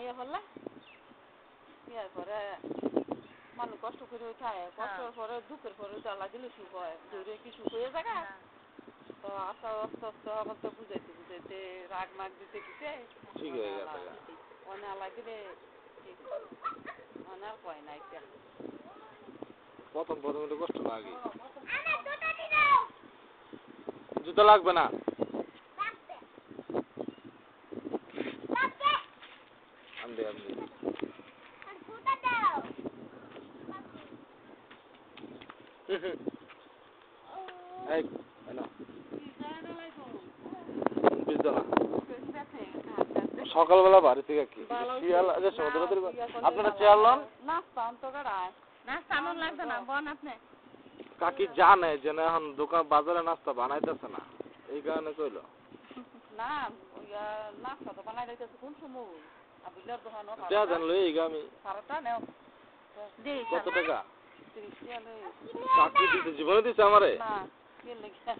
আইয়া হল্লা ইয়ার পরে মানুষ কষ্ট করে খায় কষ্টের পরে দুঃখের পরে জ্বালা দিলে সুখ হয় দূরে কি সুখ হয়ে জায়গা তো আস্তে আস্তে আস্তে আমার তো বুঝাইতে রাগ মাগ দিতে দিতে ঠিক হয়ে গেছে অনেক লাগিলে অনেক কয় না এটা প্রথম একটু কষ্ট লাগে জুতো লাগবে না আনবে এই না সকালবেলা বাড়ি থেকে কি শিয়াল আজ সমুদ্র আপনারা চেয়ার লন নাস্তা অন্তর নাস্তা আনন্দ লাগতো না বন আপনি কাকি জানে যে না এখন দোকান বাজারে নাস্তা বানাইতেছে না এই কারণে কইলো না নাস্তা তো বানাই দিতেছে কোন সময় আবিলার দোকান দেয়া দেন লই আমি সারাটা নেও কত টাকা 30 টাকা লই কাকি দিতে জীবনে দিছে আমারে না কে লেখা